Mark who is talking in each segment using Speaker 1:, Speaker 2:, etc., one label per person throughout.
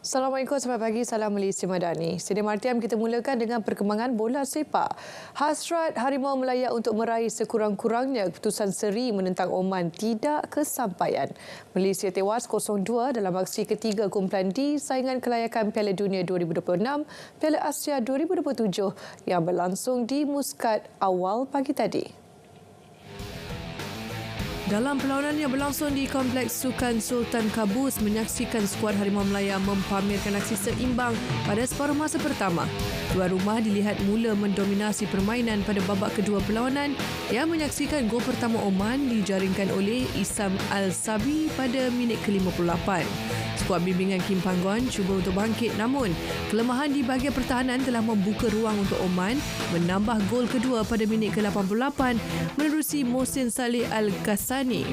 Speaker 1: Assalamualaikum, selamat pagi. Salam Malaysia Madani. Stadium RTM kita mulakan dengan perkembangan bola sepak. Hasrat Harimau Melaya untuk meraih sekurang-kurangnya keputusan seri menentang Oman tidak kesampaian. Malaysia tewas 0-2 dalam aksi ketiga kumpulan D saingan kelayakan Piala Dunia 2026, Piala Asia 2027 yang berlangsung di Muscat awal pagi tadi. Dalam perlawanan yang berlangsung di Kompleks Sukan Sultan Qaboos, menyaksikan skuad Harimau Melaya mempamerkan aksi seimbang pada separuh masa pertama. Tuan rumah dilihat mula mendominasi permainan pada babak kedua perlawanan yang menyaksikan gol pertama Oman dijaringkan oleh Isam Al-Sabi pada minit ke-58. Skuad bimbingan Kim Panggon cuba untuk bangkit, namun kelemahan di bahagian pertahanan telah membuka ruang untuk Oman menambah gol kedua pada minit ke-88 menerusi Mohsin Saleh Al-Ghassani.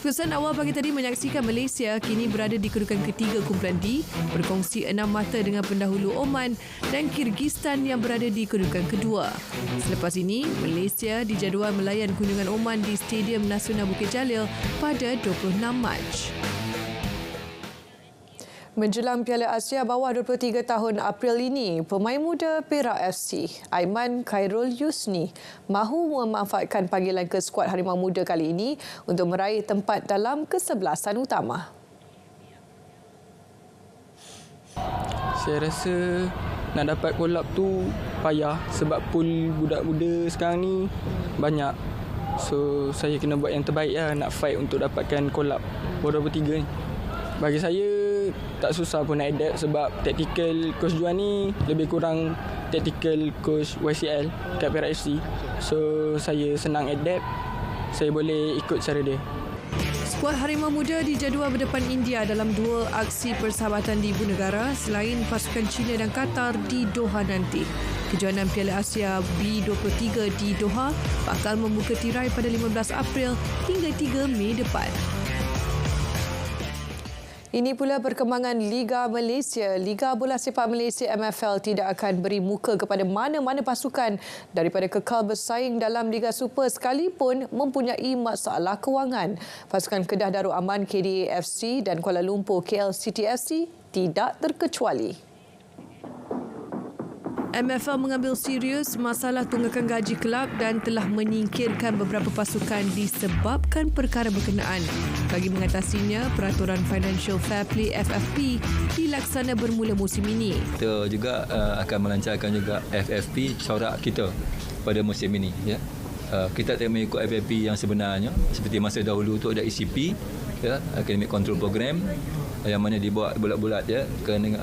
Speaker 1: Keputusan awal pagi tadi menyaksikan Malaysia kini berada di kedudukan ketiga kumpulan D berkongsi 6 mata dengan pendahulu Oman dan Kyrgyzstan yang berada di kedudukan kedua. Selepas ini, Malaysia dijadual melayan kunjungan Oman di Stadium Nasional Bukit Jalil pada 26 Mac. Menjelang Piala Asia bawah 23 tahun April ini, pemain muda Perak FC, Aiman Khairul Yusni, mahu memanfaatkan panggilan ke skuad Harimau Muda kali ini untuk meraih tempat dalam kesebelasan utama.
Speaker 2: Saya rasa nak dapat kolab tu payah sebab pool budak muda sekarang ni banyak. So, saya kena buat yang terbaik lah nak fight untuk dapatkan kolab bawah 23 ni. Bagi saya, tak susah pun nak adapt sebab tactical coach Juan ni lebih kurang tactical coach YCL kat Perak FC. So, saya senang adapt, saya boleh ikut cara dia.
Speaker 1: Skuad Harimau Muda dijadual berdepan India dalam dua aksi persahabatan di ibu negara selain pasukan China dan Qatar di Doha nanti. Kejohanan Piala Asia B23 di Doha bakal membuka tirai pada 15 April hingga 3 Mei depan. Ini pula perkembangan Liga Malaysia. Liga Bola Sepak Malaysia MFL tidak akan beri muka kepada mana-mana pasukan daripada kekal bersaing dalam Liga Super sekalipun mempunyai masalah kewangan. Pasukan Kedah Darul Aman KDA FC dan Kuala Lumpur KL City FC tidak terkecuali. MFL mengambil serius masalah tunggakan gaji kelab dan telah menyingkirkan beberapa pasukan disebabkan perkara berkenaan. Bagi mengatasinya, Peraturan Financial Fair Play FFP dilaksana bermula musim ini.
Speaker 3: Kita juga akan melancarkan juga FFP corak kita pada musim ini. Ya. Kita tak mengikut FFP yang sebenarnya. Seperti masa dahulu tu ada ECP, ya, Academic Control Program, yang mana dibuat bulat-bulat ya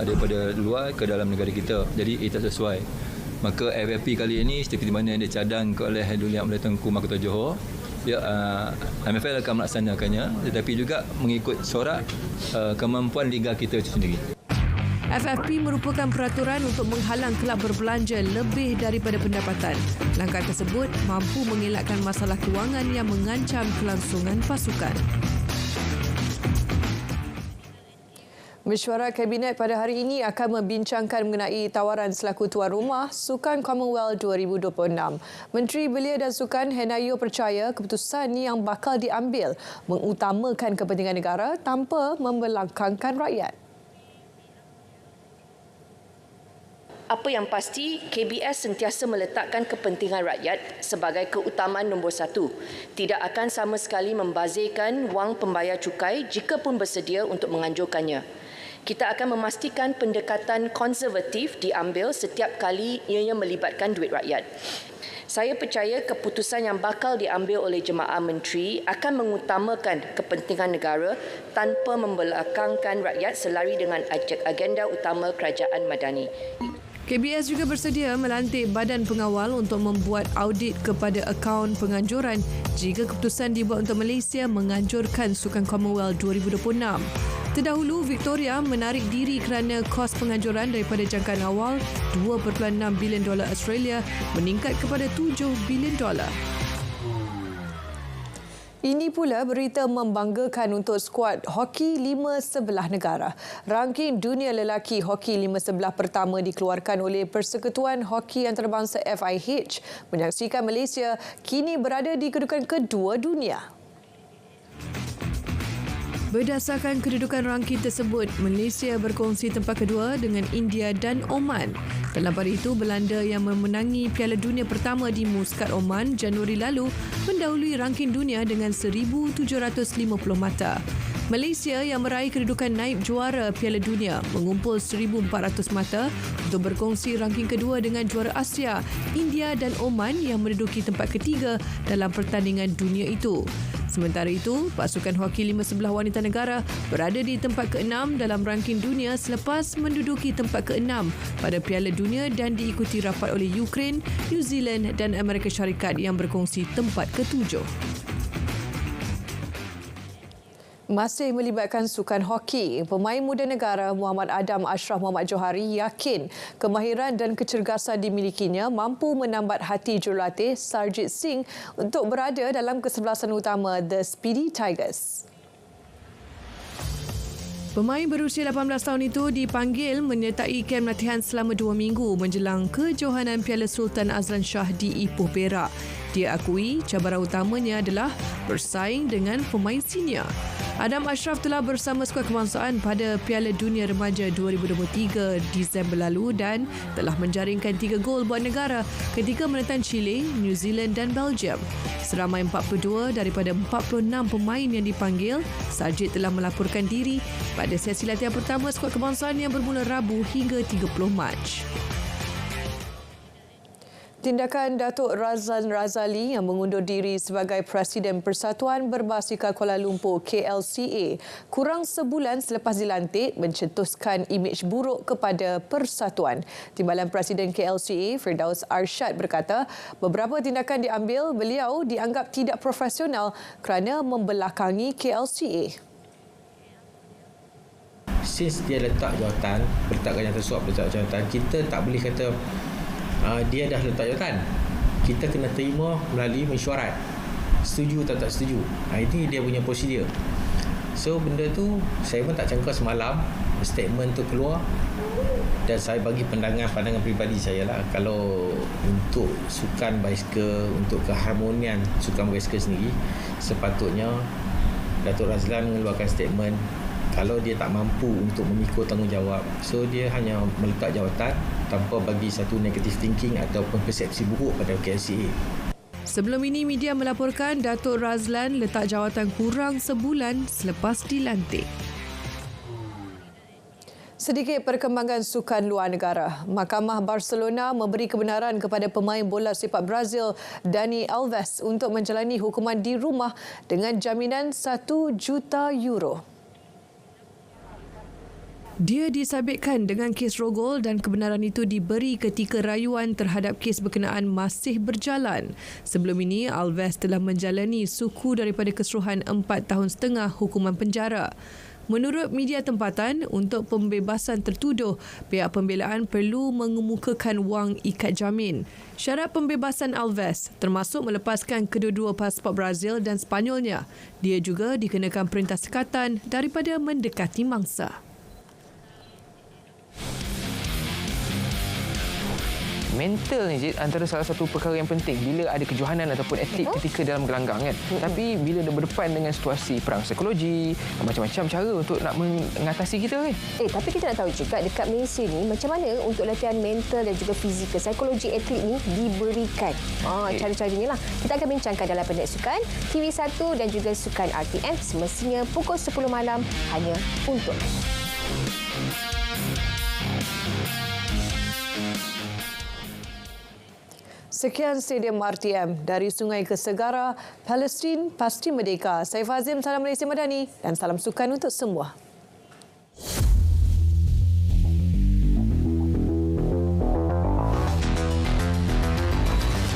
Speaker 3: daripada luar ke dalam negara kita. Jadi ia tak sesuai. Maka FFP kali ini seperti mana yang dicadang oleh Duli Amir Tengku Mahkota Johor, ya, MFL akan melaksanakannya tetapi juga mengikut corak kemampuan liga kita itu sendiri.
Speaker 1: FFP merupakan peraturan untuk menghalang kelab berbelanja lebih daripada pendapatan. Langkah tersebut mampu mengelakkan masalah kewangan yang mengancam kelangsungan pasukan. Mesyuarat Kabinet pada hari ini akan membincangkan mengenai tawaran selaku tuan rumah Sukan Commonwealth 2026. Menteri Belia dan Sukan Henayo percaya keputusan yang bakal diambil mengutamakan kepentingan negara tanpa membelangkangkan rakyat.
Speaker 4: Apa yang pasti, KBS sentiasa meletakkan kepentingan rakyat sebagai keutamaan nombor satu. Tidak akan sama sekali membazirkan wang pembayar cukai jika pun bersedia untuk menganjurkannya. Kita akan memastikan pendekatan konservatif diambil setiap kali ianya melibatkan duit rakyat. Saya percaya keputusan yang bakal diambil oleh jemaah menteri akan mengutamakan kepentingan negara tanpa membelakangkan rakyat selari dengan agenda utama kerajaan Madani.
Speaker 1: KBS juga bersedia melantik badan pengawal untuk membuat audit kepada akaun penganjuran jika keputusan dibuat untuk Malaysia menganjurkan Sukan Commonwealth 2026. Terdahulu, Victoria menarik diri kerana kos penganjuran daripada jangkaan awal $2.6 bilion Australia meningkat kepada $7 bilion. Ini pula berita membanggakan untuk skuad hoki 5 sebelah negara. Ranking dunia lelaki hoki 5 sebelah pertama dikeluarkan oleh Persekutuan Hoki Antarabangsa FIH menyaksikan Malaysia kini berada di kedudukan kedua dunia. Berdasarkan kedudukan rangking tersebut, Malaysia berkongsi tempat kedua dengan India dan Oman. Dalam pada itu, Belanda yang memenangi Piala Dunia pertama di Muscat, Oman Januari lalu mendahului rangking dunia dengan 1,750 mata. Malaysia yang meraih kedudukan naib juara Piala Dunia mengumpul 1,400 mata untuk berkongsi rangking kedua dengan juara Asia, India dan Oman yang menduduki tempat ketiga dalam pertandingan dunia itu. Sementara itu, pasukan hoki 5 sebelah wanita negara berada di tempat ke-6 dalam rangking dunia selepas menduduki tempat ke-6 pada Piala Dunia dan diikuti rapat oleh Ukraine, New Zealand dan Amerika Syarikat yang berkongsi tempat ke-7. Masih melibatkan sukan hoki, pemain muda negara Muhammad Adam Ashraf Muhammad Johari yakin kemahiran dan kecergasan dimilikinya mampu menambat hati jurulatih Sarjit Singh untuk berada dalam kesebelasan utama The Speedy Tigers. Pemain berusia 18 tahun itu dipanggil menyertai kem latihan selama 2 minggu menjelang kejohanan Piala Sultan Azlan Shah di Ipoh, Perak. Dia akui cabaran utamanya adalah bersaing dengan pemain senior. Adam Ashraf telah bersama skuad kebangsaan pada Piala Dunia Remaja 2023 Disember lalu dan telah menjaringkan 3 gol buat negara ketika menentang Chile, New Zealand dan Belgium. Seramai 42 daripada 46 pemain yang dipanggil, Sarjit telah melaporkan diri pada sesi latihan pertama skuad kebangsaan yang bermula Rabu hingga 30 Mac. Tindakan Datuk Razlan Razali yang mengundur diri sebagai Presiden Persatuan Berbasikal Kuala Lumpur KLCA kurang sebulan selepas dilantik mencetuskan imej buruk kepada persatuan. Timbalan Presiden KLCA Firdaus Arsyad berkata beberapa tindakan diambil beliau dianggap tidak profesional kerana membelakangi KLCA.
Speaker 5: Since dia letak jawatan, berletakkan yang tersuap letak jawatan, kita tak boleh kata dia dah letak jawatan. Kita kena terima melalui mesyuarat. Setuju atau tak setuju. Ini dia punya prosedur. So benda tu saya pun tak jangka semalam statement tu keluar dan saya bagi pandangan peribadi saya lah. Kalau untuk sukan basikal, untuk keharmonian sukan basikal sendiri, sepatutnya Datuk Razlan mengeluarkan statement kalau dia tak mampu untuk memikul tanggungjawab. So dia hanya meletak jawatan tanpa bagi satu negative thinking ataupun persepsi buruk pada KLCA.
Speaker 1: Sebelum ini, media melaporkan Datuk Razlan letak jawatan kurang sebulan selepas dilantik. Sedikit perkembangan sukan luar negara. Mahkamah Barcelona memberi kebenaran kepada pemain bola sepak Brazil Dani Alves untuk menjalani hukuman di rumah dengan jaminan €1 juta. Dia disabitkan dengan kes rogol dan kebenaran itu diberi ketika rayuan terhadap kes berkenaan masih berjalan. Sebelum ini, Alves telah menjalani suku daripada keseluruhan 4 tahun setengah hukuman penjara. Menurut media tempatan, untuk pembebasan tertuduh, pihak pembelaan perlu mengemukakan wang ikat jamin. Syarat pembebasan Alves termasuk melepaskan kedua-dua pasport Brazil dan Spanyolnya. Dia juga dikenakan perintah sekatan daripada mendekati mangsa.
Speaker 6: Mental ni Jid, antara salah satu perkara yang penting bila ada kejohanan ataupun atlet ketika dalam gelanggang kan. Tapi bila dia berdepan dengan situasi perang psikologi, macam-macam cara untuk nak mengatasi kita kan.
Speaker 7: Tapi kita nak tahu juga dekat Malaysia ni macam mana untuk latihan mental dan juga fizikal, psikologi atlet ni diberikan. Cara-caranya lah. Kita akan bincangkan dalam Pendet Sukan TV1 dan juga Sukan RTM semestinya pukul 10 malam hanya untuk
Speaker 1: Sekian Stadium RTM dari Sungai ke Segara, Palestin pasti merdeka. Saya Fazim, salam Malaysia Madani dan salam sukan untuk semua.